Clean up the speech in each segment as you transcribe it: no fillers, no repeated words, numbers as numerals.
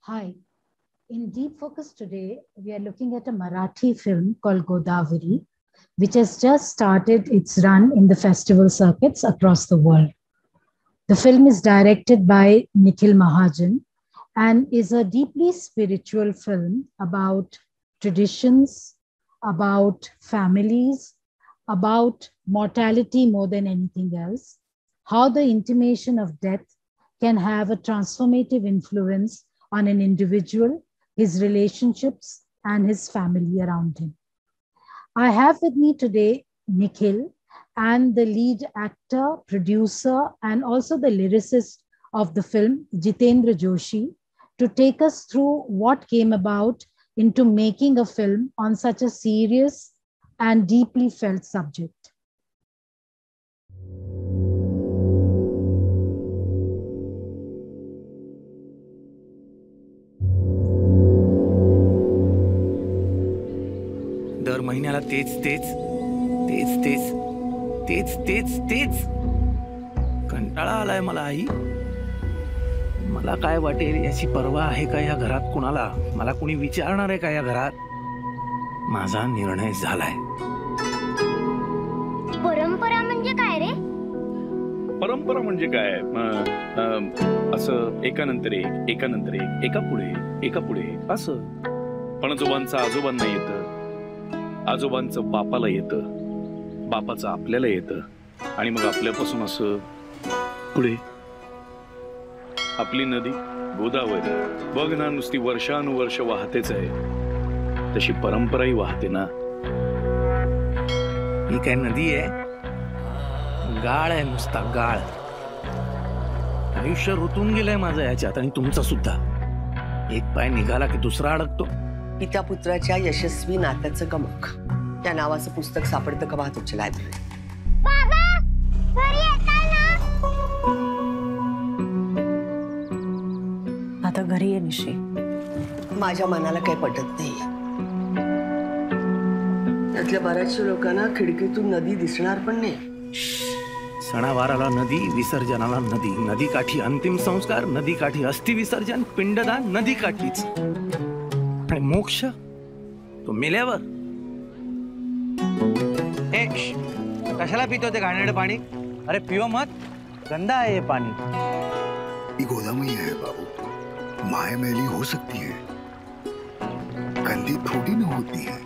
Hi. In Deep Focus today, we are looking at a Marathi film called Godavari, which has just started its run in the festival circuits across the world. The film is directed by Nikhil Mahajan and is a deeply spiritual film about traditions, about families, about mortality more than anything else, how the intimation of death can have a transformative influence on an individual, his relationships, and his family around him. I have with me today Nikhil and the lead actor, producer, and also the lyricist of the film, Jitendra Joshi, to take us through what came about into making a film on such a serious and deeply felt subject. दर महिन्याला तेच तेच तेच तेच तेच तेच तेच कंटाळा आलाय मला. आई, मला काय वाटेल याची पर्वा आहे का या घरात कुणाला? मला कुणी विचारणार आहे का या घरात? माझा निर्णय झालाय. परंपरा म्हणजे काय रे? परंपरा म्हणजे काय? असं एकानंतर एक एकानंतर एक एका पुढे असं. पणजोबांचं आजोबांना येतं, आजोबांचं बापाला येतं, बापाचं आपल्याला येतं, आणि मग आपल्यापासून असं पुढे. आपली नदी गोदावरी बघ ना, नुसती वर्षानुवर्ष वाहतेच आहे, तशी परंपराही वाहते ना. ही काय नदी आहे? गाळ आहे, नुसता गाळ. आयुष्य ऋतून गेलंय माझं याच्यात, आणि तुमचं सुद्धा. एक पाय निघाला की दुसरा अडकतो. पिता पुत्राच्या यशस्वी नात्याचं गमक त्या नावाचं पुस्तक सापडतं का वाहतूकच्या लायब्ररीत? बाबा, घरी येताय ना? आता घरी ये निशी. माझ्या मनाला काही पटत नाही. त्यातल्या बऱ्याचशा लोकांना खिडकीतून नदी दिसणार पण नाही. सणावाराला नदी, विसर्जनाला नदी. नदीकाठी अंतिम संस्कार, नदीकाठी अस्थि विसर्जन, पिंडदान नदीकाठीच. आणि मोक्ष तो मेल्यावर. कशाला पितो ते घाणेरडं पाणी? अरे पिओ मत, गंदा आहे हे पाणी. ये गोदावरी है बाबू, माय मैली हो सकती है, गंदी थोड़ी न होती है.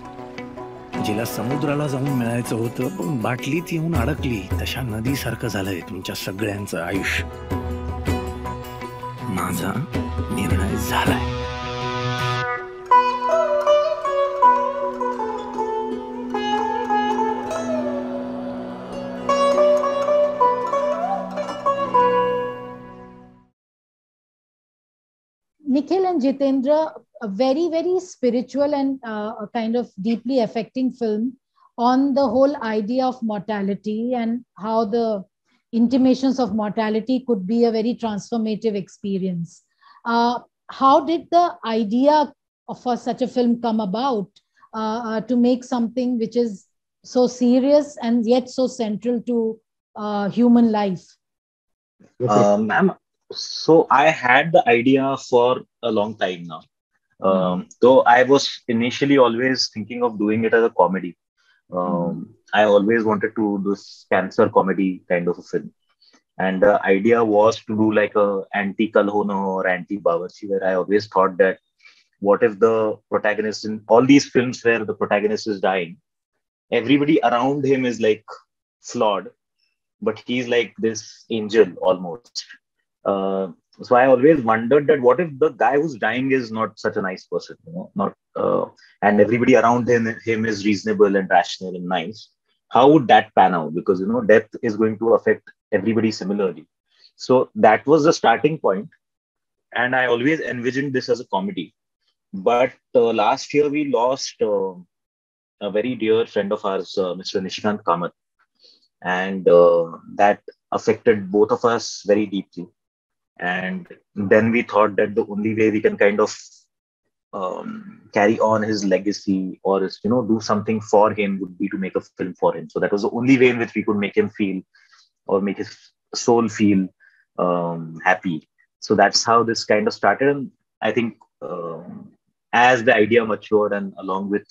जिला समुद्राला जाऊन मिळायचं होतं पण बाटलीत येऊन अडकली, तशा नदीसारखं झालंय तुमच्या सगळ्यांचं आयुष्य. माझा निर्णय झालाय. Nikhil and Jitendra, a very, very spiritual and a kind of deeply affecting film on the whole idea of mortality and how the intimations of mortality could be a very transformative experience. How did the idea for such a film come about to make something which is so serious and yet so central to human life? Ma'am, so I had the idea for a long time now. Though I was initially always thinking of doing it as a comedy. I always wanted to do this cancer comedy kind of a film. And the idea was to do like a anti-Kal Ho Na Ho or anti-Bawarchi, where I always thought that what if the protagonist in all these films where the protagonist is dying, everybody around him is like flawed, but he's like this angel almost. So I always wondered that what if the guy who's dying is not such a nice person, not and everybody around him is reasonable and rational and nice. How would that pan out? Because death is going to affect everybody similarly. So that was the starting point, and I always envisioned this as a comedy. But last year we lost a very dear friend of ours, Mr. Nishikant Kamath, and that affected both of us very deeply. And then we thought that the only way we can kind of carry on his legacy or do something for him would be to make a film for him. So that was the only way in which we could make him feel or make his soul feel happy. So that's how this kind of started. And I think as the idea matured and along with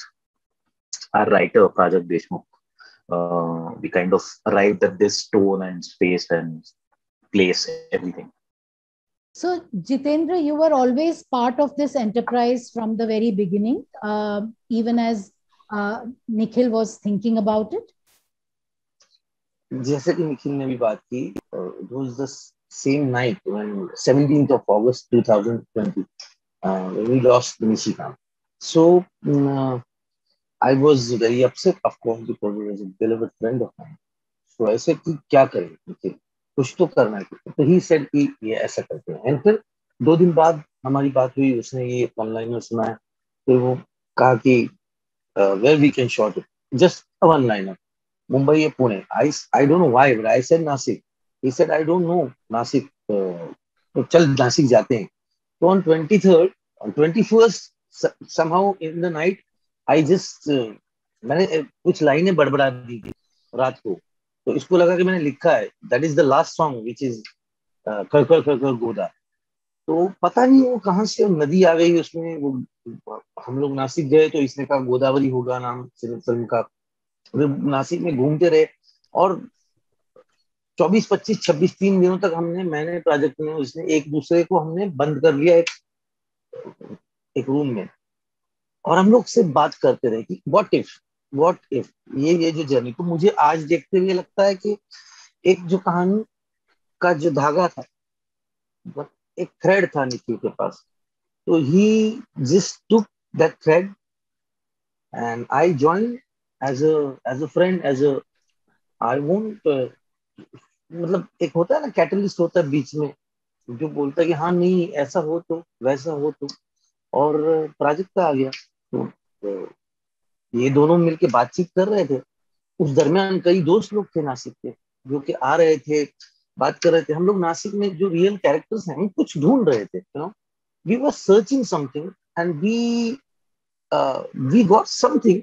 our writer Prajakta Deshmukh, we kind of arrived at this tone and space and place, everything. So, Jitendra, you were always part of this enterprise from the very beginning, even as Nikhil was thinking about it. जैसे कि निखिल ने भी बात की, it was the same night when 17th of August 2020 when we lost Nishikant. So I was very upset, of course, because he was a beloved friend of mine. So ऐसे कि क्या करें निखिल, कुछ तो करना है. तो he said कि ये ऐसा करते हैं. And फिर 2 दिन बाद हमारी बात हुई, उसने ये ऑनलाइन में सुना है, फिर वो कहा कि where we can shot it, just a one liner, Mumbai या Pune. I don't know why, but I said Nasik. He said I don't know Nasik. तो चल नासिक जाते हैं. So on 23rd, on 21st, somehow in the night, I just मैंने कुछ लाइनें बड़बड़ा दी थी रात को. तो इसको लगा कि मैंने लिखा है, that is the last song which is कर कर कर कर गोदा. तो पता नहीं वो कहाँ से नदी आ गई उसमें. वो हम लोग नासिक गए तो इसने कहा गोदावरी होगा नाम फिल्म का. नासिक में घूमते रहे और 24, 25, 26, 3 दिनों तक मैंने प्रोजेक्ट में उसने एक दूसरे को हमने बंद कर लिया एक रूम में, और हम लोग से बात करते रहे कि व्हाट इफ ये जो जर्नी. तो मुझे आज देखते हुए लगता है कि एक जो कहानी का जो धागा था, एक थ्रेड था निखिल के पास. तो he just took that thread and I join as a friend, as a I won't मतलब एक होता है ना, कैटलिस्ट होता है बीच में जो बोलता है कि हाँ नहीं ऐसा हो तो वैसा हो तो, और प्राजक्ता आ गया. तो ये दोनों मिलके बातचीत कर रहे थे. उस दरमियान कई दोस्त लोग थे नासिक के जो कि आ रहे थे, बात कर रहे थे. हम लोग नासिक में जो रियल कैरेक्टर्स हैं हम कुछ ढूंढ रहे थे, you know, we were searching something and we got something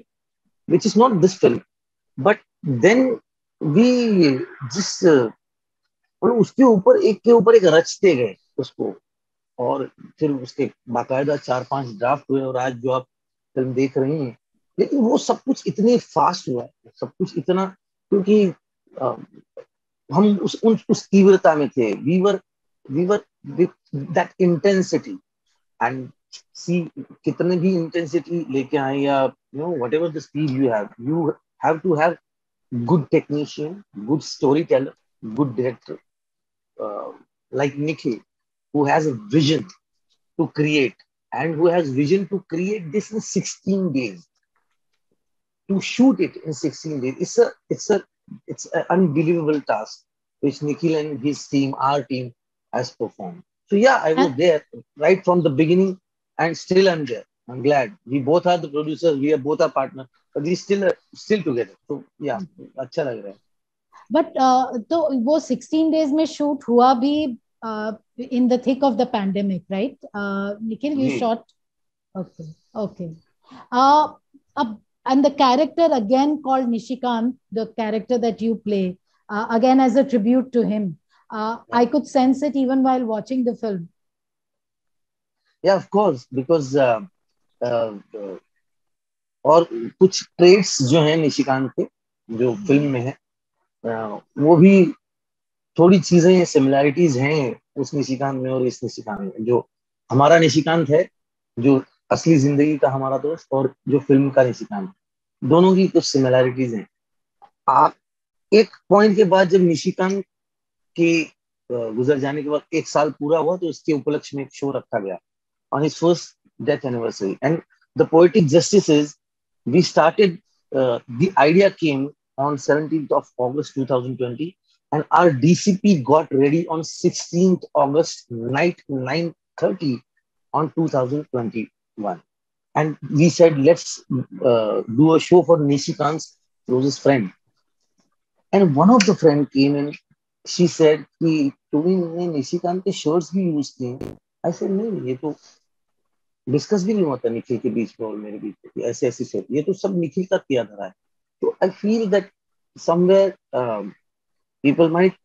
which is not this film, but then we जिस उसके ऊपर एक के ऊपर एक रचते गए उसको, और फिर उसके बाकायदा 4-5 ड्राफ्ट हुए, और आज जो आप फिल्म देख रही हैं. लेकिन वो सब कुछ इतने फास्ट हुआ, सब कुछ इतना, क्योंकि हम उस तीव्रता में थे. We were with that intensity, and see कितने भी इंटेंसिटी लेके आए या you know whatever the speed you have to have good technician, good storyteller, good director, like Nikhil, who has a vision to create, and who has vision to create this in 16 days, to shoot it in 16 days. It's an unbelievable task which Nikhil and his team, our team, has performed. So yeah, I was there right from the beginning, and still I'm there. I'm glad we both are the producers, we are both our partners, but we still together. So yeah, अच्छा लग रहा है. But तो वो 16 days में shoot हुआ भी in the thick of the pandemic, right? Nikhil, you shot. Okay. And the character again called Nishikant, the character that you play, again as a tribute to him. I could sense it even while watching the film. Yeah, of course, because और कुछ trades जो हैं निशिकांत के जो film में है, वो भी थोड़ी चीजें सिमिलैरिटीज हैं उस निशिकांत में और इस निशिकांत में. जो हमारा निशिकांत है, जो असली जिंदगी का हमारा दोस्त, और जो फिल्म का निशिकांत, दोनों की कुछ सिमिलैरिटीज हैं. आप एक पॉइंट के बाद जब निशिकांत के गुजर जाने के बाद 1 साल पूरा हुआ, तो उसके उपलक्ष्य में एक शो रखा गया on his first death anniversary. And the Poetic Justice is, we started, the idea came on 17th of August 2020, and our DCP got ready on 16th August night 9:30 on 2021. And we said, let's do a show for Nishikant's closest friend. And one of the friend came in, she said कि तुमने निशिकांत के shirts भी use किए. I said नहीं, ये तो discuss भी नहीं होता निखिल के बीच में और मेरे बीच में ऐसे ऐसे शर्ट, ये तो सब निखिल का किया धरा है. तो I feel that somewhere people might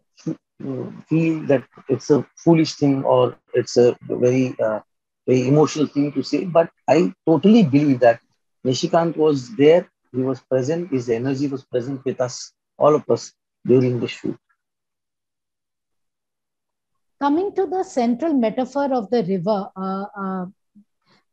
feel that it's a foolish thing or it's a very very emotional thing to say, but I totally believe that Nishikant was there. He was present. His energy was present with us, all of us, during the shoot. Coming to the central metaphor of the river,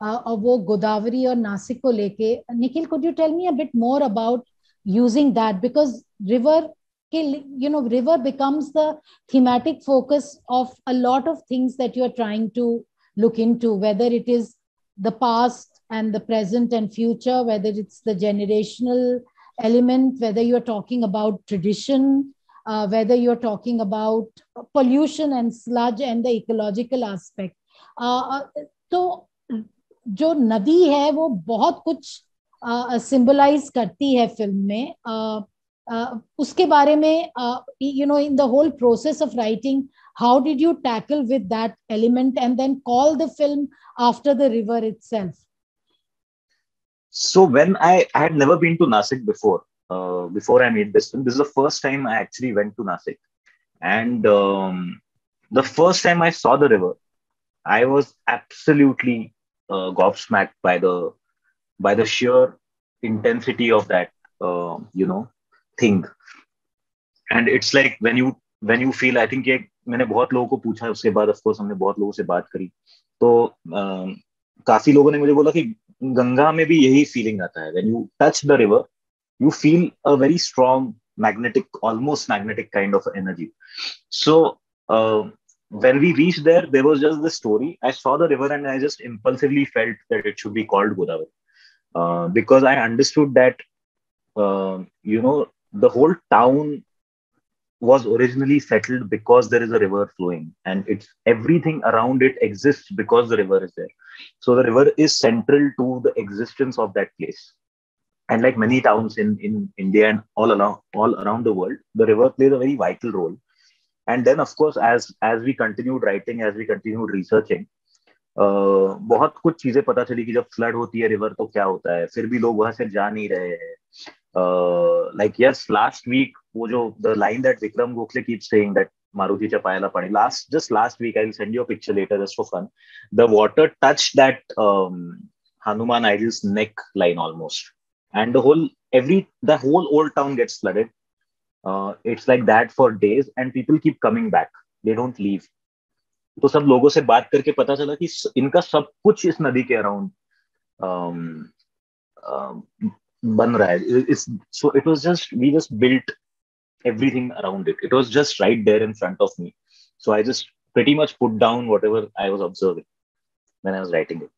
वो गोदावरी और नासिक को लेके, Nikhil, could you tell me a bit more about using that? Because river river becomes the thematic focus of a lot of things that you are trying to look into, whether it is the past and the present and future, whether it's the generational element, whether you're talking about tradition, whether you're talking about pollution and sludge and the ecological aspect. तो जो नदी है वो बहुत कुछ symbolize करती है film में. उसके बारे में in the whole process of writing, how did you tackle with that element and then call the film after the river itself? So when I had never been to Nasik before I made this film. This is the first time I actually went to Nasik, and the first time I saw the river, I was absolutely gobsmacked by the sheer intensity of that thing. And it's like when you feel, I think ये मैंने बहुत लोगों को पूछा, उसके बाद of course हमने बहुत लोगों से बात करी, तो काफी लोगों ने मुझे बोला कि गंगा में भी यही फीलिंग आता है. When you touch the river, you feel a very strong almost magnetic kind of energy. So when we reached there was just the story. I saw the river and I just impulsively felt that it should be called Godavari, because I understood that the whole town was originally settled because there is a river flowing, and it's everything around it exists because the river is there. So the river is central to the existence of that place. And like many towns in India and all around the world, the river plays a very vital role. And then of course, as we continued writing, as we continued researching, बहुत कुछ चीजें पता चली कि जब flood होती है river तो क्या होता है, फिर भी लोग वहां से जा नहीं रहे हैं. Like yes, last week वो जो the line that Vikram Gokhale keeps saying that Maruti Chapayala Pani, just last week, I'll send you a picture later just for fun. The water touched that Hanuman idol's neck line almost, and the whole old town gets flooded. It's like that for days, and people keep coming back. They don't leave. तो सब लोगों से बात करके पता चला कि इनका सब कुछ इस नदी के अराउंड बन रहा है. So it was just, we just built everything around it. It was just right there in front of me. So I just pretty much put down whatever I was observing when I was writing it.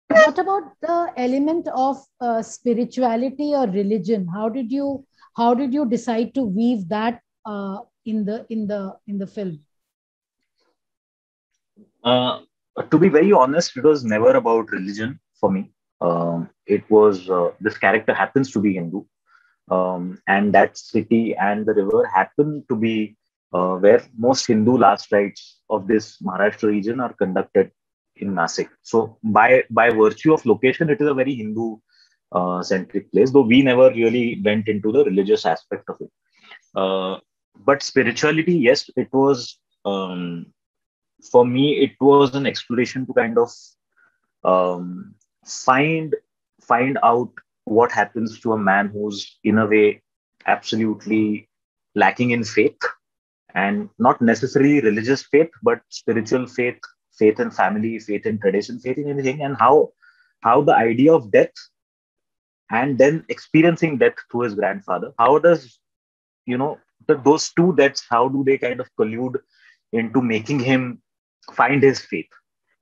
What about the element of spirituality or religion? How did you decide to weave that in the film? To be very honest, it was never about religion for me. It was this character happens to be Hindu, and that city and the river happen to be where most Hindu last rites of this Maharashtra region are conducted, in Nasik. So by virtue of location, it is a very Hindu centric place, though we never really went into the religious aspect of it. But spirituality, yes, it was, for me, it was an exploration to kind of find out what happens to a man who's in a way absolutely lacking in faith, and not necessarily religious faith, but spiritual faith, faith in family, faith in tradition, faith in anything, and how the idea of death and then experiencing death through his grandfather, how does, those two deaths, how do they kind of collude into making him find his faith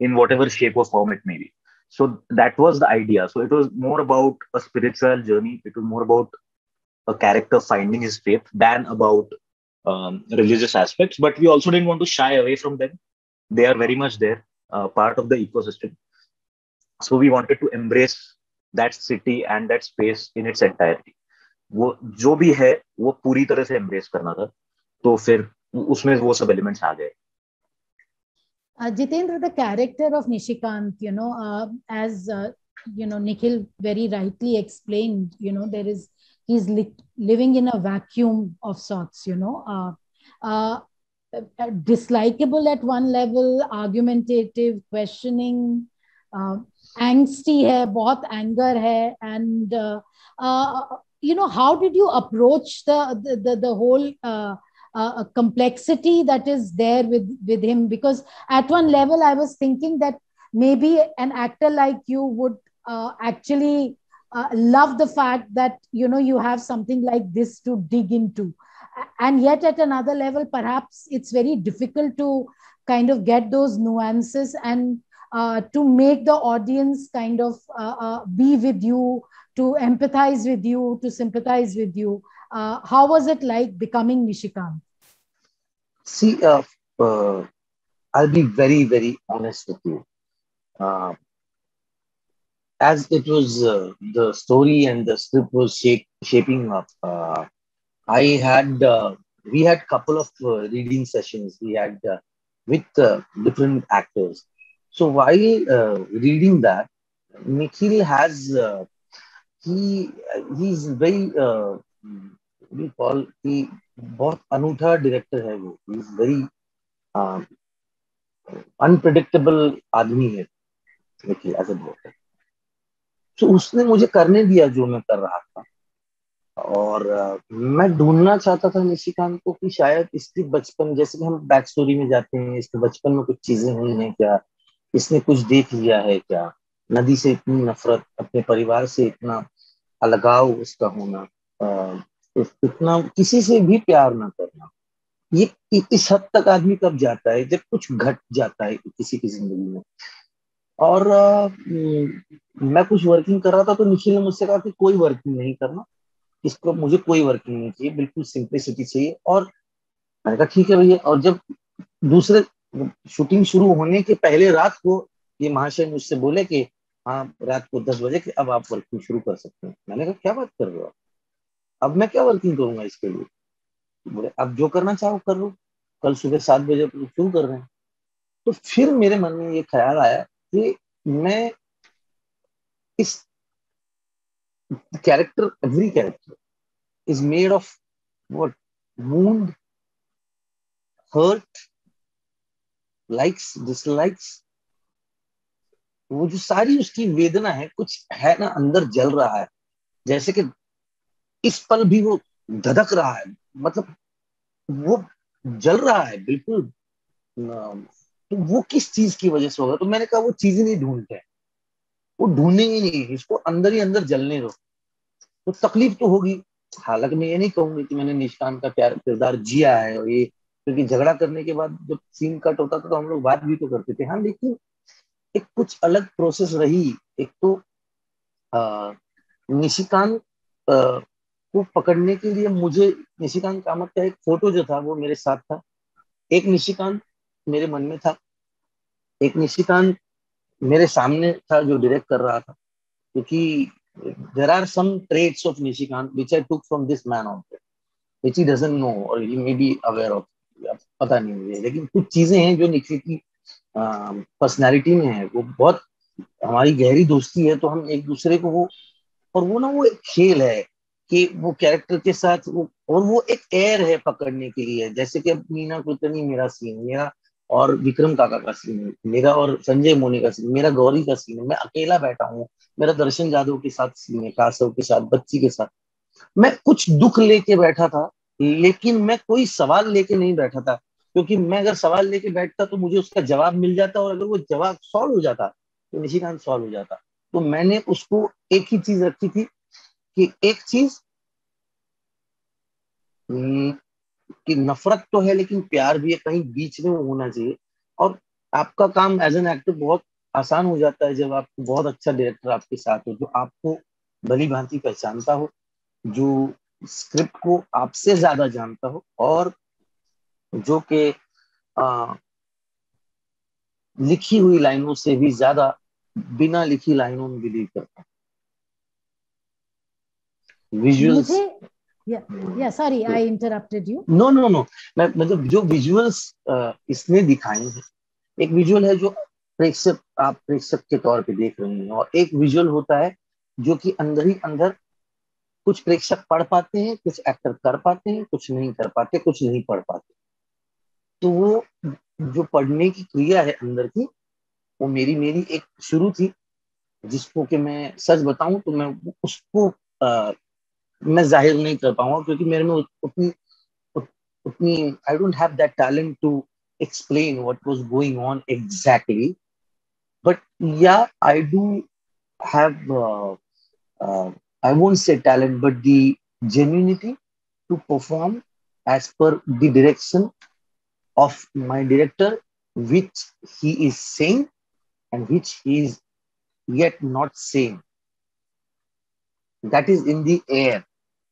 in whatever shape or form it may be. So that was the idea. So it was more about a spiritual journey. It was more about a character finding his faith than about religious aspects. But we also didn't want to shy away from them. They are very much there, part of the ecosystem. So we wanted to embrace that city and that space in its entirety. वो जो भी है वो पूरी तरह से embrace करना था. तो फिर उसमें वो सब elements आ गए. Jitendra, the character of Nishikant, as Nikhil very rightly explained, he's living in a vacuum of sorts. dislikable at one level, argumentative, questioning, angsty hai, bahut anger hai, and how did you approach the whole complexity that is there with him? Because at one level, I was thinking that maybe an actor like you would actually love the fact that you have something like this to dig into, and yet at another level perhaps it's very difficult to kind of get those nuances and to make the audience kind of be with you, to empathize with you, to sympathize with you. How was it like becoming Nishikant? See, I'll be very, very honest with you. As it was the story and the script was shaping up, we had couple of reading sessions we had with different actors. So while reading that, Nikhil has he's very we call he बहुत अनूठा director है वो. He's very unpredictable आदमी है Nikhil as a director. तो उसने मुझे करने दिया जो मैं कर रहा था, और मैं ढूंढना चाहता था निशिकांत को कि शायद इसके बचपन, जैसे कि हम बैक स्टोरी में जाते हैं, इसके बचपन में कुछ चीजें हुई हैं क्या, इसने कुछ देख लिया है क्या, नदी से इतनी नफरत, अपने परिवार से इतना अलगाव उसका होना, इतना किसी से भी प्यार ना करना, ये इस हद तक आदमी कब जाता है जब कुछ घट जाता है किसी की जिंदगी में. और मैं कुछ वर्किंग कर रहा था तो निखिल ने मुझसे कहा कि कोई वर्किंग नहीं करना, इसको मुझे कोई वर्किंग नहीं चाहिए, बिल्कुल सिंपलिसिटी चाहिए. और मैंने कहा ठीक है भैया. और जब दूसरे शूटिंग शुरू होने के पहले रात को ये महाशय मुझसे बोले कि हाँ रात को 10 बजे कि अब आप वर्किंग शुरू कर सकते हैं. मैंने कहा क्या बात कर रहे हो, अब मैं क्या वर्किंग करूंगा इसके लिए. बोले अब जो करना चाहो कर लो, कल सुबह 7 बजे शुरू कर रहे हैं. तो फिर मेरे मन में ये ख्याल आया कि मैं इस character, every character is made of what, wound, hurt, likes, dislikes. वो जो सारी उसकी वेदना है, कुछ है ना अंदर जल रहा है, जैसे कि इस पल भी वो धधक रहा है, मतलब वो जल रहा है बिल्कुल. तो वो किस चीज की वजह से होगा. तो मैंने कहा वो चीजें नहीं ढूंढते हैं, वो ढूंढेंगे नहीं, इसको अंदर ही अंदर जलने दो. तो तकलीफ तो होगी. हालांकि मैं ये नहीं कहूंगी कि मैंने निष्कांत का किरदार जिया है, और ये क्योंकि झगड़ा करने के बाद जब सीन कट होता था तो हम लोग बात भी तो करते थे. हाँ, लेकिन एक कुछ अलग प्रोसेस रही. एक तो निशिकांत को पकड़ने के लिए मुझे निशिकांत कामत का एक फोटो जो था वो मेरे साथ था. एक निशिकांत मेरे मन में था, एक निशिकांत मेरे सामने था जो डायरेक्ट कर रहा था. क्योंकि there are some traits of Nishikant which I took from this man out there, which he doesn't know or he may be aware of. पता नहीं मुझे, लेकिन कुछ चीजें हैं जो निखिल की पर्सनैलिटी में है. वो बहुत, हमारी गहरी दोस्ती है तो हम एक दूसरे को वो, और वो ना वो एक खेल है कि वो कैरेक्टर के साथ वो, और वो एक एयर है पकड़ने के लिए. जैसे कि अब मीना कुलकर्णी मेरा सीन, मेरा और विक्रम काका का सीन है, मेरा और संजय मोनी का सीन, मेरा गौरी का सीन है, मैं अकेला बैठा हूँ, मेरा दर्शन जादव के साथ सीन है, कासव के साथ, बच्ची के साथ. मैं कुछ दुख लेके बैठा था, लेकिन मैं कोई सवाल लेके नहीं बैठा था. क्योंकि मैं अगर सवाल लेके बैठता तो मुझे उसका जवाब मिल जाता, और अगर वो जवाब सॉल्व हो जाता तो निशिकांत सॉल्व हो जाता. तो मैंने उसको एक ही चीज रखी थी कि एक चीज कि नफरत तो है लेकिन प्यार भी है, कहीं बीच में वो होना चाहिए. और आपका काम एज एन एक्टर बहुत आसान हो जाता है जब आपको बहुत अच्छा डायरेक्टर आपके साथ हो, जो आपको भली भांति पहचानता हो, जो स्क्रिप्ट को आपसे ज्यादा जानता हो, और जो कि लिखी हुई लाइनों से भी ज्यादा बिना लिखी लाइनों में बिलीव करता है. Visuals, sorry I interrupted you. No, मैं मतलब जो विजुअल्स इसने दिखाए हैं, एक विजुअल है जो आप प्रेक्षक के तौर पे देख रहे हैं, और एक विजुअल होता है जो कि अंदर ही अंदर कुछ प्रेक्षक पढ़ पाते हैं, कुछ एक्टर कर पाते हैं, कुछ नहीं कर पाते, कुछ नहीं पढ़ पाते. तो वो जो पढ़ने की क्रिया है अंदर की, वो मेरी एक शुरू थी, जिसको कि मैं सच बताऊं तो मैं उसको मैं जाहिर नहीं कर पाऊंगा, क्योंकि मेरे में उतनी उतनी I don't have that talent to explain what was going on exactly. But yeah, I do have I won't say talent, but the genuinity to perform as per the direction of my director, which he is saying and which he is yet not saying. That is in the air.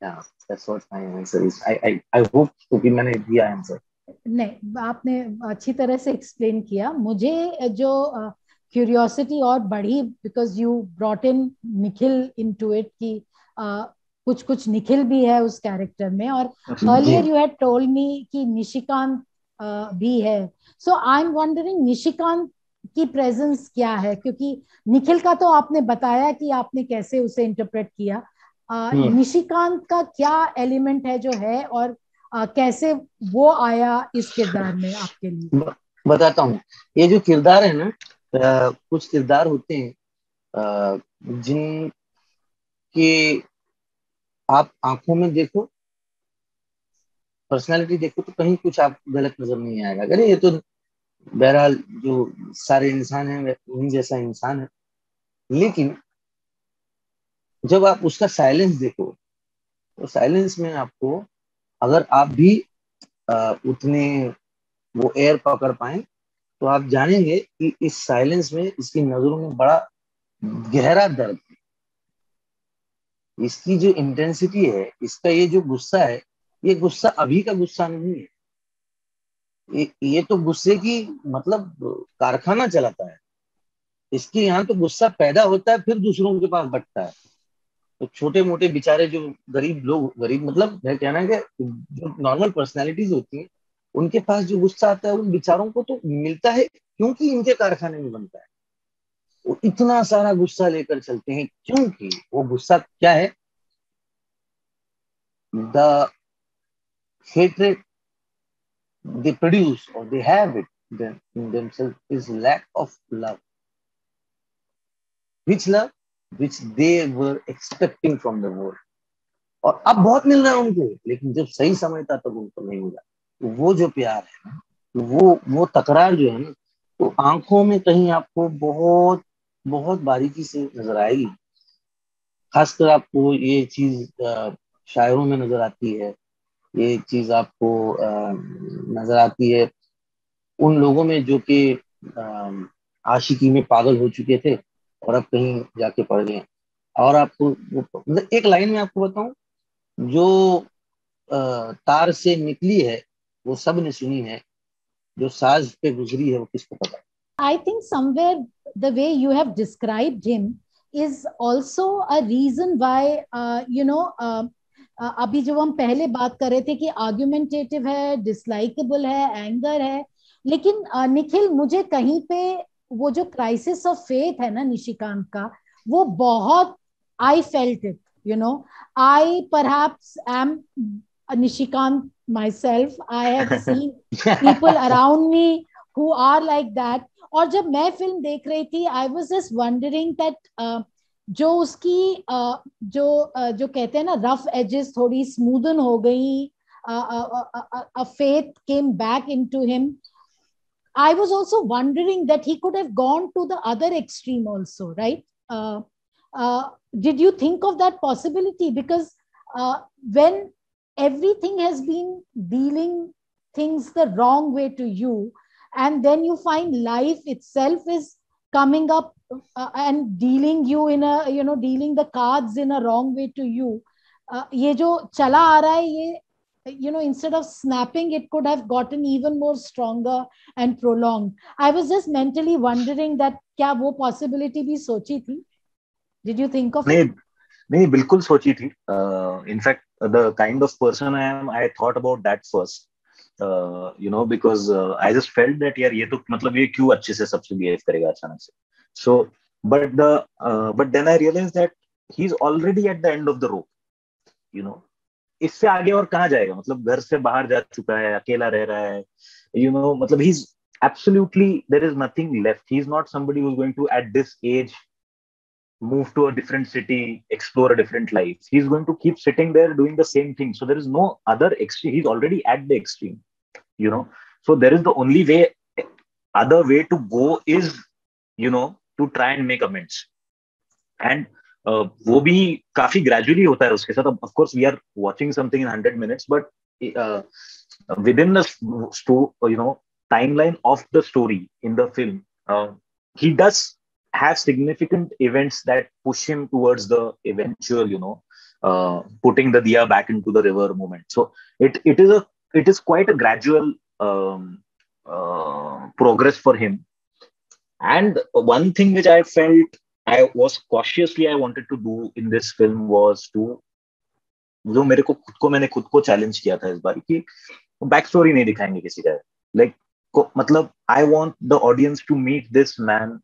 Yeah, that's what my answer is. I hope to be मैंने दिया answer. नहीं, आपने अच्छी तरह से explain किया. मुझे जो क्यूरियोसिटी और बढ़ी, because you brought in Nikhil into it, कि कुछ कुछ निखिल भी है उस कैरेक्टर में, और earlier you had told me कि निशिकांत भी है. सो आई एम वंडरिंग निशिकांत की प्रेजेंस क्या है, क्योंकि निखिल का तो आपने बताया कि आपने कैसे उसे इंटरप्रेट किया. निशिकांत का क्या एलिमेंट है जो है, और कैसे वो आया इस किरदार में आपके लिए? बताता हूँ. ये जो किरदार है ना, कुछ किरदार होते हैं जिनके आप आंखों में देखो, पर्सनालिटी देखो, तो कहीं कुछ आपको गलत नजर नहीं आएगा. अगर ये तो बहरहाल जो सारे इंसान हैं उन्हीं जैसा इंसान है, लेकिन जब आप उसका साइलेंस देखो, तो साइलेंस में आपको, अगर आप भी उतने वो एयर पकड़ पाए, तो आप जानेंगे कि इस साइलेंस में इसकी नजरों में बड़ा गहरा दर्द है. इसकी जो इंटेंसिटी है, इसका ये जो गुस्सा है, ये गुस्सा अभी का गुस्सा नहीं है. ये तो गुस्से की मतलब कारखाना चलाता है. इसके यहाँ तो गुस्सा पैदा होता है, फिर दूसरों के पास बंटता है. तो छोटे मोटे बेचारे जो गरीब लोग, गरीब मतलब मैं कहना है कि जो नॉर्मल पर्सनैलिटीज होती हैं, उनके पास जो गुस्सा आता है, उन बेचारों को तो मिलता है क्योंकि इनके कारखाने में बनता है. वो इतना सारा गुस्सा लेकर चलते हैं, क्योंकि वो गुस्सा क्या है, the hatred they produce or they have it in themselves is lack of love. Which love? Which they were expecting from the world. और अब बहुत मिल रहा है उनको, लेकिन जब सही समय था तब उनको नहीं मिला. तो वो जो प्यार है ना, वो तकरार जो है ना, तो आंखों में कहीं आपको बहुत बहुत बारीकी से नजर आएगी. खासकर आपको ये चीज शायरों में नजर आती है, ये चीज आपको नजर आती है उन लोगों में जो कि आशिकी में पागल हो चुके थे और अब कहीं जाके पड़ गए. और आपको मतलब एक लाइन में आपको बताऊं, जो तार से निकली है वो सब ने सुनी है, जो साज पे गुजरी है वो किसको पता. I think somewhere the way you have described him is also a reason why अभी जो हम पहले बात कर रहे थे कि आर्ग्यूमेंटेटिव है, डिसलाइकेबल है, एंगर है, लेकिन निखिल, मुझे कहीं पे वो जो क्राइसिस ऑफ फेथ है ना निशिकांत का, वो बहुत, I felt it, I perhaps am a Nishikant myself. I have seen people around me who are like that. और जब मैं फिल्म देख रही थी, I was just wondering that जो उसकी जो कहते हैं ना रफ एजेस थोड़ी स्मूदन हो गई, a faith came back into him. I was also wondering that he could have gone to the other extreme also, right? Did you think of that possibility? Because when everything has been dealing things the wrong way to you, and then you find life itself is coming up and dealing you in a, dealing the cards in a wrong way to you. ये जो चला आ रहा है, ये, instead of snapping, it could have gotten even more stronger and prolonged. I was just mentally wondering that क्या वो possibility भी सोची थी? Did you think of it? नहीं, बिल्कुल सोची थी. In fact, the kind of person I am, I thought about that first. Because I just felt that यार ये तो मतलब ये क्यों अच्छे से सबसे behave करेगा अचानक से. So, but then I realized that he's already at the end of the rope. इससे आगे और कहाँ जाएगा, मतलब घर से बाहर जा चुका है, अकेला रह रहा है, मतलब he is absolutely there is nothing left. He's not somebody who's going to at this age move to a different city, explore a different life. He's going to keep sitting there doing the same thing. So there is no other extreme. He's already at the extreme, you know. So there is the only way, other way to go is, to try and make amends. And वो भी काफी gradually होता है उसके साथ. Of course we are watching something in 100 minutes, but within the timeline of the story in the film, he does have significant events that push him towards the eventual, putting the diya back into the river moment. So it is quite a gradual progress for him. And one thing which I felt I wanted to do in this film was to, जो मैंने खुद को challenge किया था इस बार, कि back story नहीं दिखाएंगे किसी का. मतलब I want the audience to meet this man.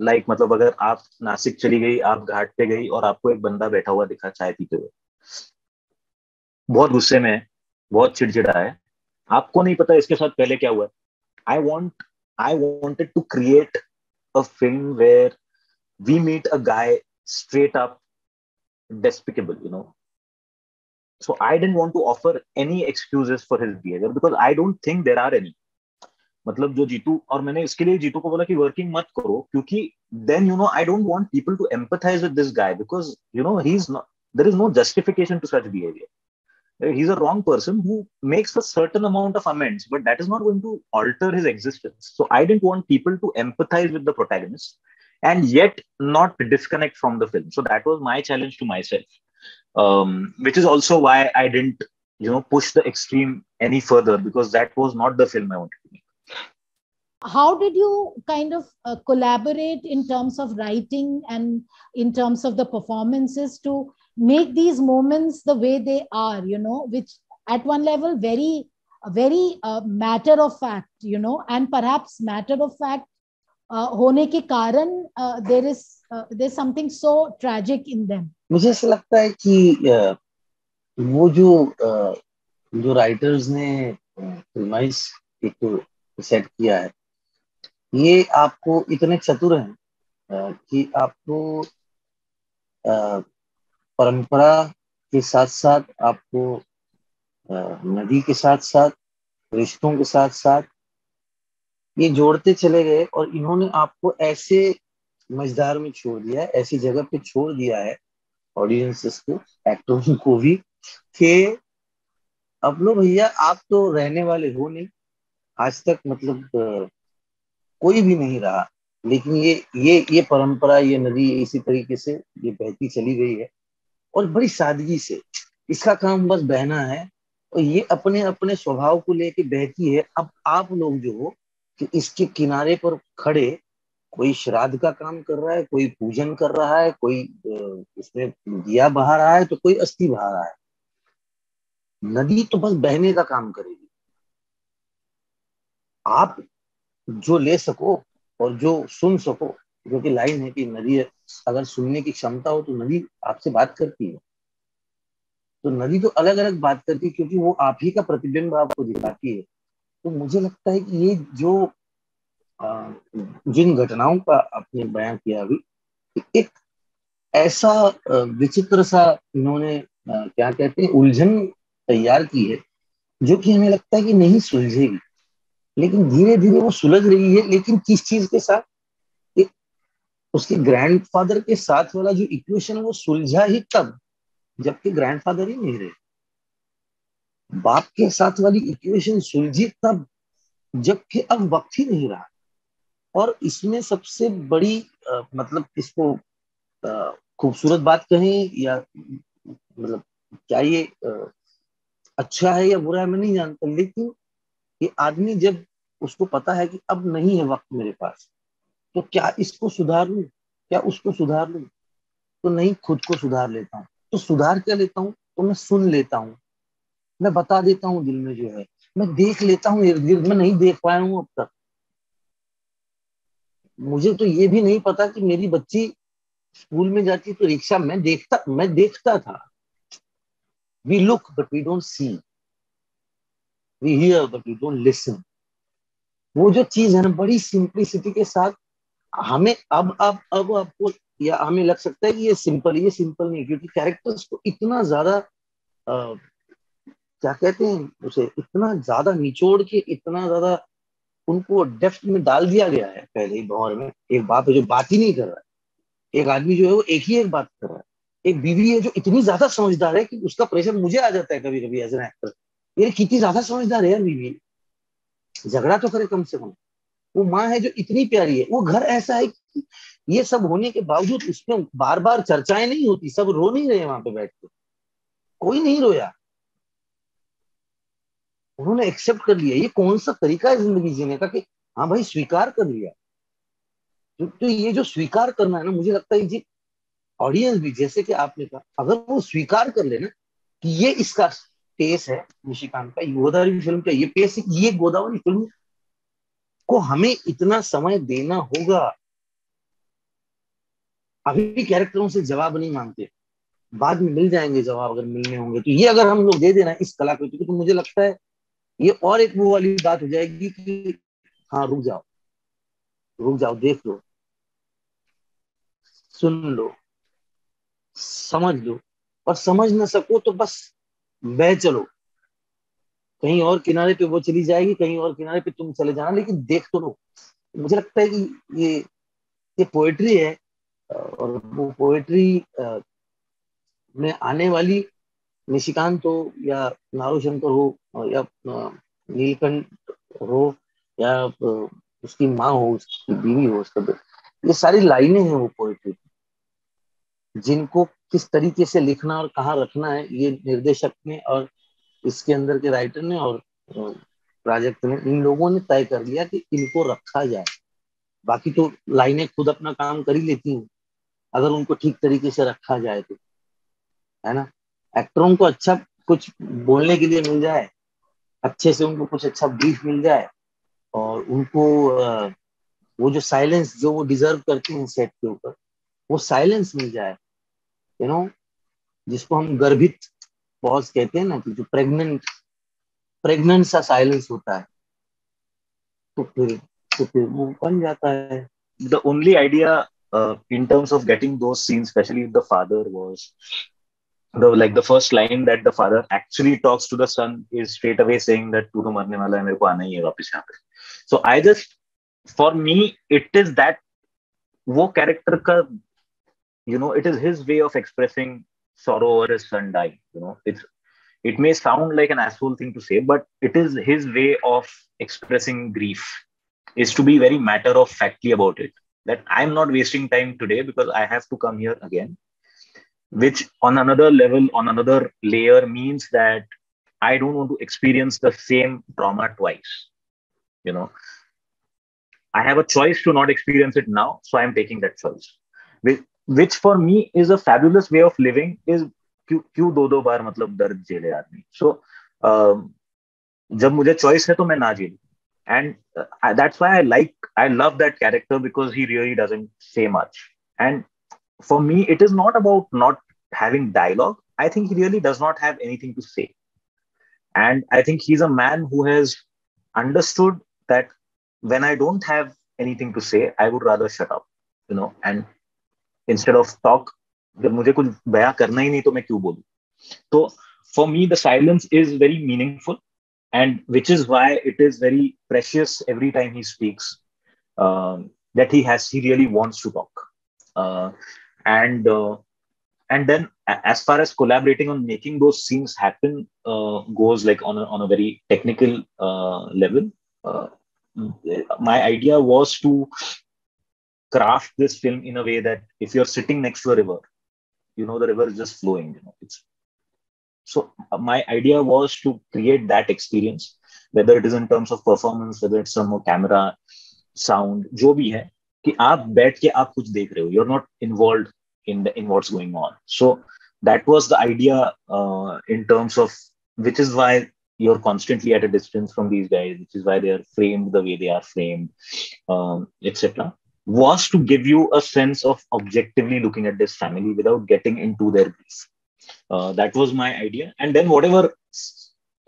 मतलब अगर आप नासिक चली गई, आप घाट पे गई और आपको एक बंदा बैठा हुआ दिखा चाय पीते हुए, बहुत गुस्से में है, बहुत चिड़चिड़ा है, आपको नहीं पता इसके साथ पहले क्या हुआ. I wanted to create a film where we meet a guy straight up despicable, So I didn't want to offer any excuses for his behavior because I don't think there are any. मतलब जो जीतू, और मैंने इसके लिए जीतू को बोला कि working मत करो, क्योंकि then I don't want people to empathize with this guy because he's not, there is no justification to such behavior. He's a wrong person who makes a certain amount of amends, but that is not going to alter his existence. So I didn't want people to empathize with the protagonist and yet not disconnect from the film. So that was my challenge to myself, which is also why I didn't, push the extreme any further, because that was not the film I wanted to make. How did you kind of collaborate in terms of writing and in terms of the performances to make these moments the way they are, which at one level very matter of fact, and perhaps matter of fact होने के कारण there's something so tragic in them. मुझे ऐसा लगता है कि वो जो राइटर्स ने प्रीमाइस एक सेट किया है, ये आपको इतने चतुर हैं कि आपको परंपरा के साथ साथ, आपको नदी के साथ साथ, रिश्तों के साथ साथ ये जोड़ते चले गए, और इन्होंने आपको ऐसे मझधार में छोड़ दिया है, ऐसी जगह पे छोड़ दिया है ऑडियंसेस को, एक्टरों को भी, कि अब लो भैया, आप तो रहने वाले हो नहीं, आज तक मतलब कोई भी नहीं रहा, लेकिन ये परंपरा, ये नदी इसी तरीके से ये बहती चली गई है और बड़ी सादगी से, इसका काम बस बहना है, और ये अपने अपने स्वभाव को लेके बहती है. अब आप लोग जो हो कि इसके किनारे पर खड़े, कोई श्राद्ध का काम कर रहा है, कोई पूजन कर रहा है, कोई इसमें दिया बहा रहा है, तो कोई अस्थि बहा रहा है. नदी तो बस बहने का काम करेगी. आप जो ले सको और जो सुन सको, जो कि लाइन है कि नदी अगर सुनने की क्षमता हो तो नदी आपसे बात करती है. तो नदी तो अलग अलग बात करती है, क्योंकि वो आप ही का प्रतिबिंब आपको दिखाती है. तो मुझे लगता है कि ये जो जिन घटनाओं का आपने बयान किया अभी, एक ऐसा विचित्र सा इन्होंने क्या कहते हैं, उलझन तैयार की है, जो कि हमें लगता है कि नहीं सुलझेगी, लेकिन धीरे धीरे वो सुलझ रही है. लेकिन किस चीज के साथ? एक उसके ग्रैंडफादर के साथ वाला जो इक्वेशन, वो सुलझा ही तब जबकि ग्रैंडफादर ही नहीं रहे. बाप के साथ वाली इक्वेशन सुलझी तब जबकि अब वक्त ही नहीं रहा. और इसमें सबसे बड़ी मतलब इसको खूबसूरत बात कहें या मतलब क्या ये अच्छा है या बुरा है मैं नहीं जानता, लेकिन ये आदमी जब उसको पता है कि अब नहीं है वक्त मेरे पास, तो क्या इसको सुधार लूं, क्या उसको सुधार लूं? तो नहीं, खुद को सुधार लेता हूँ. तो सुधार क्या लेता हूँ? तो मैं सुन लेता हूँ, मैं बता देता हूँ दिल में जो है, मैं देख लेता हूँ इर्द गिर्द में नहीं देख पाया हूँ अब तक. मुझे तो ये भी नहीं पता कि मेरी बच्ची स्कूल में जाती तो रिक्शा मैं देखता था. We look, but we don't see. We hear, but we don't listen. वो जो चीज है ना, बड़ी सिंपलिसिटी के साथ हमें अब आपको या हमें लग सकता है कि ये सिंपल नहीं, क्योंकि कैरेक्टर्स को इतना ज्यादा क्या कहते हैं उसे, इतना ज्यादा निचोड़ के, इतना ज्यादा उनको डेप्थ में डाल दिया गया है पहले ही भंवर में। एक बाप है जो बात ही नहीं कर रहा है, एक आदमी जो है वो एक बात कर रहा है, एक बीवी है जो इतनी ज्यादा समझदार है कि उसका प्रेशर मुझे आ जाता है कभी कभी एज एन एक्टर, ये कितनी ज्यादा समझदार है यार बीवी, झगड़ा तो करे कम से कम। वो माँ है जो इतनी प्यारी है, वो घर ऐसा है कि ये सब होने के बावजूद उसमें बार बार चर्चाएं नहीं होती, सब रो नहीं रहे वहां पे बैठ के, कोई नहीं रोया, उन्होंने एक्सेप्ट कर लिया। ये कौन सा तरीका है जिंदगी जीने का कि हाँ भाई स्वीकार कर लिया। तो ये जो स्वीकार करना है ना, मुझे लगता है जी ऑडियंस भी, जैसे कि आपने कहा, अगर वो स्वीकार कर ले ना कि ये इसका पेस है निशिकांत का, गोदावरी फिल्म का ये पेस है, ये गोदावरी फिल्म को हमें इतना समय देना होगा। अभी भी कैरेक्टरों से जवाब नहीं मांगते, बाद में मिल जाएंगे जवाब अगर मिलने होंगे, तो ये अगर हम लोग दे देना इस कलाकृति को, तो मुझे लगता है ये और एक वो वाली बात हो जाएगी कि हाँ रुक जाओ, देख लो, सुन लो, समझ लो, और समझ ना सको तो बस बह चलो, कहीं और किनारे पे वो चली जाएगी, कहीं और किनारे पे तुम चले जाना, लेकिन देख तो लो। मुझे लगता है कि ये पोएट्री है, और वो पोएट्री में आने वाली निशिकांत हो या नारोशंकर हो या नीलकंठ हो या उसकी माँ हो, उसकी बीवी हो, उसका ये सारी लाइनें हैं वो पोएट्री, जिनको किस तरीके से लिखना और कहाँ रखना है, ये निर्देशक ने और इसके अंदर के राइटर ने और प्रोजेक्ट ने, इन लोगों ने तय कर लिया कि इनको रखा जाए। बाकी तो लाइनें खुद अपना काम कर ही लेती हैं अगर उनको ठीक तरीके से रखा जाए तो, है ना। एक्टरों को अच्छा कुछ बोलने के लिए मिल जाए, अच्छे से उनको कुछ अच्छा ब्रीफ मिल जाए, और उनको वो जो साइलेंस जो वो डिजर्व करते हैं सेट के ऊपर, वो साइलेंस मिल जाए, यू नो, जिसको हम गर्भित पॉज कहते हैं ना, कि जो प्रेग्नेंट सा साइलेंस होता है, तो फिर वो बन जाता है। The only idea in terms of getting those scenes, especially with the father, was the first line that the father actually talks to the son is straight away saying that तू तो मरने वाला है, मेरे को आना ही है वापस यहाँ पे. So I just, for me, it is that वो character का, it is his way of expressing sorrow over his son dying. It may sound like an asshole thing to say, but it is his way of expressing grief, is to be very matter of factly about it. That I'm not wasting time today because I have to come here again. Which on another level, on another layer, means that I don't want to experience the same trauma twice. I have a choice to not experience it now, so I'm taking that choice. Which for me is a fabulous way of living. Is क्यों दो बार मतलब दर्द झेले आदमी. So जब मुझे choice है तो मैं ना झेलूं. And that's why I love that character, because he really doesn't say much. And for me, it is not about not having dialogue. I think he really does not have anything to say. And I think he's a man who has understood that when I don't have anything to say, I would rather shut up, and instead of talk, जब मुझे कुछ बयां करना ही नहीं तो मैं क्यों बोलूं. तो for me, the silence is very meaningful, and which is why it is very precious every time he speaks, that he really wants to talk. And then as far as collaborating on making those scenes happen goes, like on a very technical level, my idea was to craft this film in a way that if you're sitting next to a river, the river is just flowing. So my idea was to create that experience, whether it is in terms of performance, whether it's some more camera, sound, जो भी है, कि आप बैठ के आप कुछ देख रहे हो. You're not involved in what's going on. So that was the idea in terms of, which is why you're constantly at a distance from these guys, which is why they are framed the way they are framed, etc. Was to give you a sense of objectively looking at this family without getting into their grief. That was my idea. And then whatever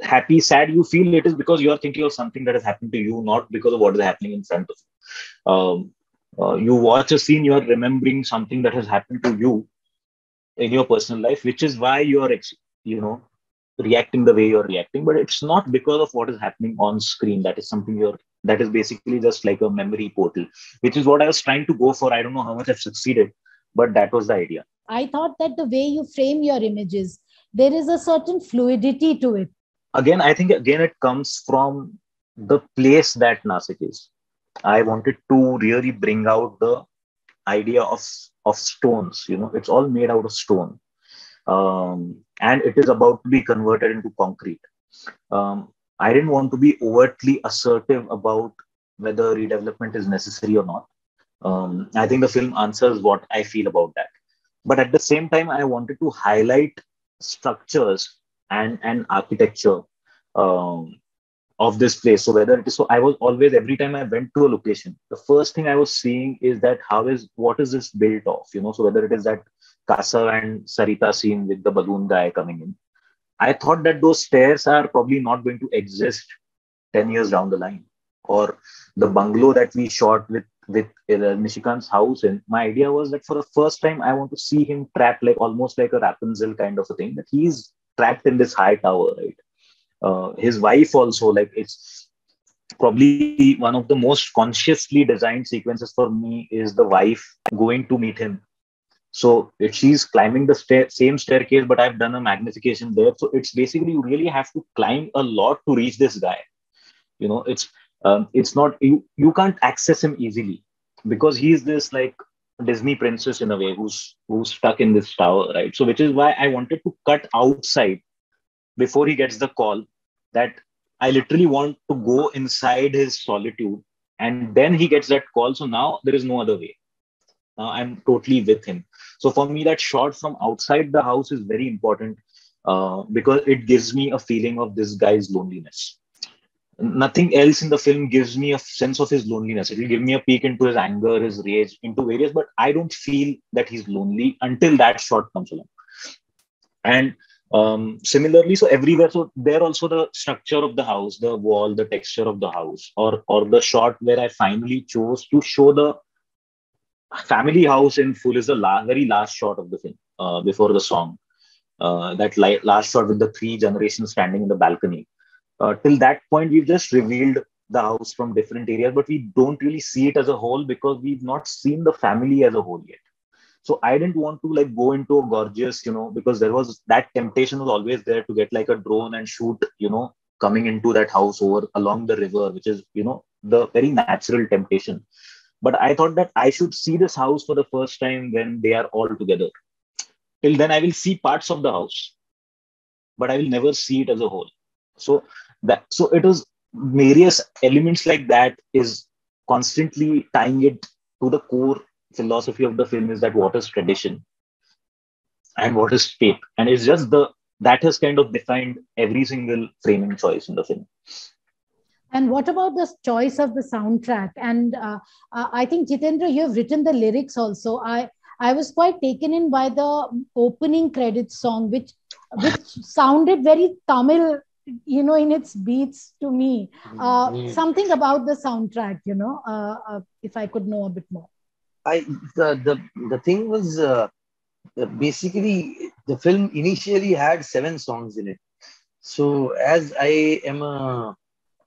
happy, sad you feel, it is because you are thinking of something that has happened to you, not because of what is happening in front of you. You watch a scene, you are remembering something that has happened to you in your personal life, which is why you are, you know, reacting the way you're reacting. But it's not because of what is happening on screen. That is something that is basically just like a memory portal, which is what I was trying to go for. I don't know how much I've succeeded, but that was the idea. I thought that the way you frame your images, there is a certain fluidity to it. Again, I think it comes from the place that Nasik is. I wanted to really bring out the idea of stones. You know, it's all made out of stone, and it is about to be converted into concrete. I didn't want to be overtly assertive about whether redevelopment is necessary or not. I think the film answers what I feel about that. But at the same time, I wanted to highlight structures and architecture um, of this place. So whether it is, so I was always, every time I went to a location, the first thing I was seeing is that what is this built of? You know, so whether it is that Kasa and Sarita scene with the balloon guy coming in, I thought that those stairs are probably not going to exist 10 years down the line. Or the bungalow that we shot with Nishikant's house in, my idea was that for the first time, I want to see him trapped, like almost like a Rapunzel kind of a thing, that he's trapped in this high tower, right? His wife also, like, it's probably one of the most consciously designed sequences for me is the wife going to meet him. So if she's climbing the same staircase, but I've done a magnification there. So it's basically, you really have to climb a lot to reach this guy. You know, it's not, you can't access him easily because he's this like Disney princess in a way who's stuck in this tower, right? So which is why I wanted to cut outside before he gets the call, that I literally want to go inside his solitude, and then he gets that call. So now there is no other way. Now I'm totally with him. So for me, that shot from outside the house is very important because it gives me a feeling of this guy's loneliness. Nothing else in the film gives me a sense of his loneliness. It will give me a peek into his anger, his rage, into various, but I don't feel that he's lonely until that shot comes along. And similarly, so everywhere, so there also the structure of the house, the wall, the texture of the house, or the shot where I finally chose to show the family house in full is the very last shot of the film before the song. That last shot with the three generations standing in the balcony. Till that point, we've just revealed the house from different areas, but we don't really see it as a whole because we've not seen the family as a whole yet. So I didn't want to like go into a gorgeous, you know, because there was that temptation was always there to get like a drone and shoot, you know, coming into that house over along the river, which is, you know, the very natural temptation. But I thought that I should see this house for the first time when they are all together. Till then, I will see parts of the house, but I will never see it as a whole. So it was various elements like that is constantly tying it to the core philosophy of the film, is that what is tradition and what is faith, and it's just that has kind of defined every single framing choice in the film. And what about the choice of the soundtrack? And I think, Jitendra, you have written the lyrics also. I was quite taken in by the opening credits song, which sounded very Tamil, you know, in its beats to me. Something about the soundtrack, you know, if I could know a bit more. The thing was basically the film initially had 7 songs in it. So as I am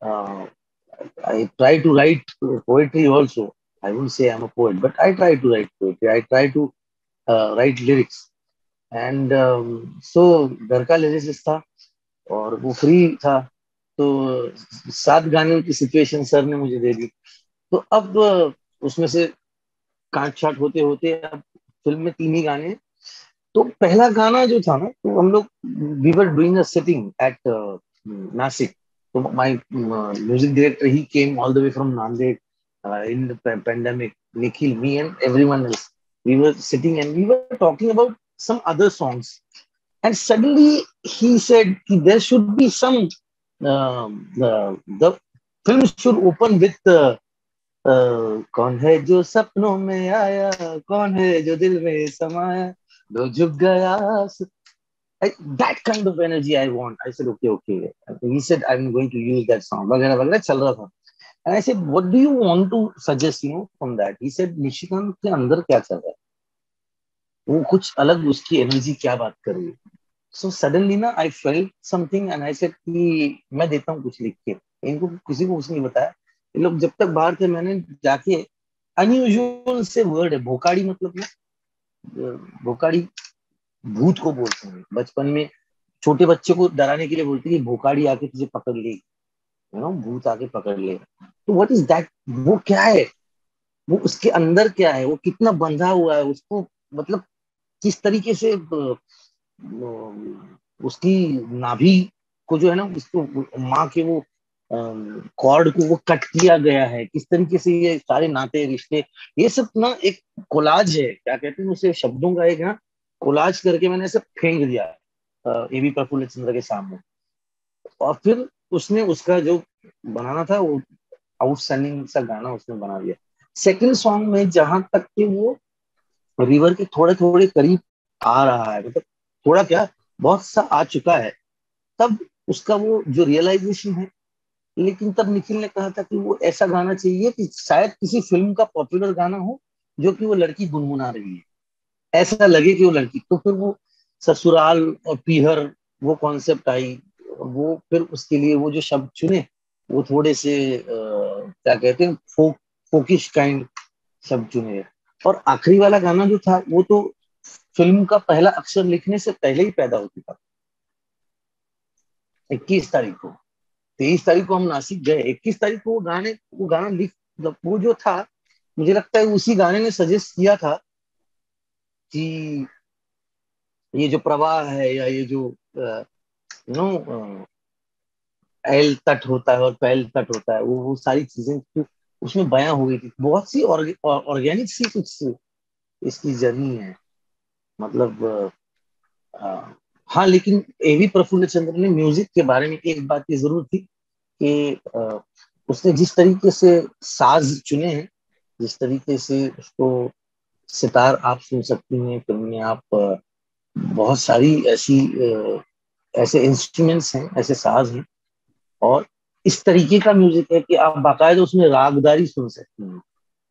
I try to write poetry also. I wouldn't say I'm a poet, but I try to write poetry. I try to write lyrics. And so घर का lyricist था और वो free था, तो 7 गानों की situation sir ने मुझे दे दी. तो अब उसमें से काट छाट होते होते अब फिल्म में 3 ही गाने. तो पहला गाना जो था ना, तो हम लोग we were doing a sitting at Nashik. So my music director, he came all the way from Nanded in the pandemic. Nikhil, me and everyone else, we were sitting and we were talking about some other songs. And suddenly he said, there should be some, the film should open with कौन है जो सपनों में आया, कौन है जो दिल में समाया, दो झुक गया. that kind of energy I want. I said, okay. He said, I'm going to use that song. वगैरह वगैरह चल रहा था. And I said, what do you want to suggest, from that? He said, Nishikant के अंदर क्या चल रहा है? वो कुछ अलग उसकी एनर्जी क्या बात कर रही है? So suddenly ना I felt something and I said कि मैं देता हूँ कुछ लिख के. इनको किसी को कुछ नहीं बताया. ये लोग जब तक बाहर थे मैंने जाके अनयूजुअल से वर्ड है भोकाड़ी, मतलब ना भोकाड़ी भूत को बोलते हैं. बचपन में छोटे बच्चे को डराने के लिए बोलते हैं कि भोकाड़ी आके तुझे पकड़ लेगी, भूत आके पकड़ लेगा. तो व्हाट इज दैट? वो क्या है? वो उसके अंदर क्या है? वो कितना बंधा हुआ है? उसको मतलब किस तरीके से उसकी नाभि को जो है ना, उसको माँ के वो कॉर्ड को वो कट किया गया है, किस तरीके से ये सारे नाते रिश्ते, ये सब ना एक कोलाज है, क्या कहते हैं उसे, शब्दों का एक ना कोलाज करके मैंने सब फेंक दिया एबी प्रफुल्ल चंद्र के सामने. और फिर उसने उसका जो बनाना था वो आउटस्टैंडिंग सा गाना उसने बना दिया. सेकंड सॉन्ग में जहां तक कि वो रिवर के थोड़े थोड़े करीब आ रहा है, मतलब थोड़ा क्या बहुत सा आ चुका है, तब उसका वो जो रियलाइजेशन है. लेकिन तब निखिल ने कहा था कि वो ऐसा गाना चाहिए कि शायद किसी फिल्म का पॉपुलर गाना हो जो कि वो लड़की गुनगुना रही है, ऐसा लगे कि वो लड़की. तो फिर वो ससुराल और पीहर वो कॉन्सेप्ट आई. वो फिर उसके लिए वो जो शब्द चुने वो थोड़े से क्या कहते हैं फोकिश काइंड शब्द चुने. और आखिरी वाला गाना जो था वो तो फिल्म का पहला अक्षर लिखने से पहले ही पैदा हो चुका. 21 तारीख को, 23 तारीख को हम नासिक गए, 21 तारीख को वो गाना लिख, वो जो था मुझे लगता है उसी गाने ने सजेस्ट किया था कि ये जो प्रवाह है या ये जो एल तट होता है और पैल तट होता है, वो सारी चीजें उसमें बयां हो गई थी. बहुत सी ऑर्गेनिक सी कुछ इसकी जर्नी है, मतलब हाँ. लेकिन एवी प्रफुल्ल चंद्र ने म्यूजिक के बारे में एक बात ये जरूर थी कि उसने जिस तरीके से साज चुने हैं, जिस तरीके से उसको सितार आप सुन सकती हैं फिल्म में, आप बहुत सारी ऐसे इंस्ट्रूमेंट्स हैं, ऐसे साज हैं, और इस तरीके का म्यूजिक है कि आप बाकायदा उसमें रागदारी सुन सकती हैं.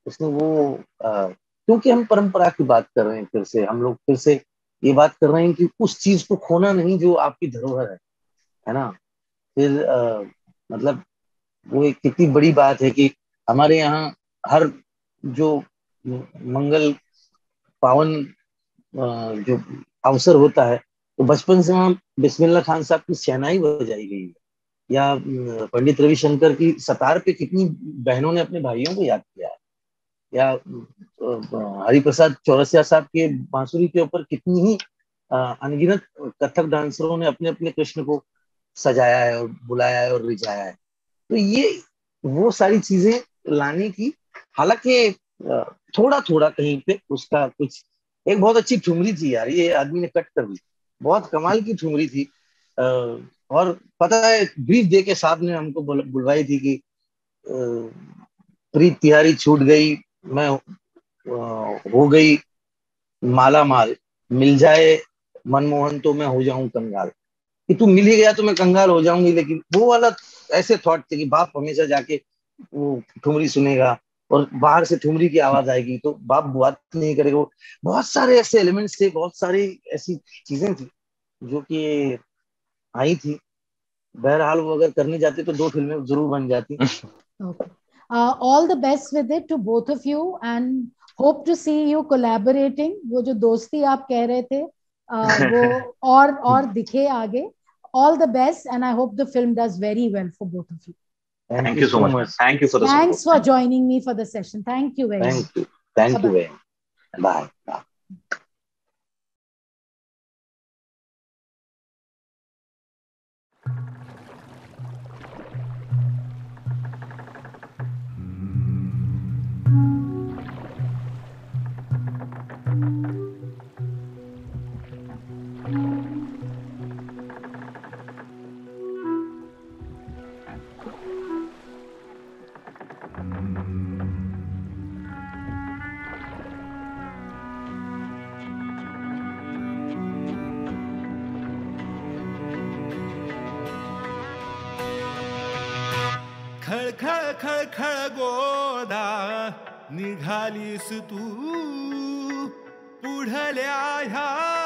उसमें वो क्योंकि हम परंपरा की बात कर रहे हैं, फिर से हम लोग फिर से ये बात कर रहे हैं कि उस चीज को खोना नहीं जो आपकी धरोहर है ना. फिर मतलब वो एक कितनी बड़ी बात है कि हमारे यहाँ हर जो मंगल पावन जो अवसर होता है तो बचपन से वहाँ बिस्मिल्लाह खान साहब की शहनाई बजाई गई है, या पंडित रविशंकर की सतार पे कितनी बहनों ने अपने भाइयों को याद किया है, या हरिप्रसाद चौरसिया साहब के बांसुरी के ऊपर कितनी ही अनगिनत कथक डांसरों ने अपने अपने कृष्ण को सजाया है और बुलाया है और रिझाया है. तो ये वो सारी चीजें लाने की, हालांकि थोड़ा थोड़ा कहीं पे उसका कुछ, एक बहुत अच्छी ठुमरी थी यार, ये आदमी ने कट कर दी, बहुत कमाल की ठुमरी थी. और पता है ब्रीफ दे के साहब ने हमको बुलवाई थी कि प्रीत तिहारी छूट गई, मैं हो गई माला माल, मिल जाए मनमोहन तो मैं हो जाऊं कंगाल, कि तू मिल ही गया तो मैं कंगाल हो जाऊंगी. लेकिन वो वाला ऐसे थॉट थे कि बाप हमेशा जाके वो ठुमरी सुनेगा और बाहर से ठुमरी की आवाज आएगी तो बाप बात नहीं करेगा. बहुत सारे ऐसे एलिमेंट्स थे, बहुत सारी ऐसी चीजें थी जो कि आई थी. बहरहाल वो अगर करने जाते तो 2 फिल्में जरूर बन जाती. Okay. All the best with it to both of you and hope to see you collaborating. वो जो दोस्ती आप कह रहे थे वो और दिखे आगे. All the best and I hope the film does very well for both of you. Thank you so much. Thank you for the Thanks support. for joining me for the session. Thank you very much. Thank you. Thank you very much. Bye. Bye. खळ खळ खळ गोदा निघालीस तू पुढल्या ह्या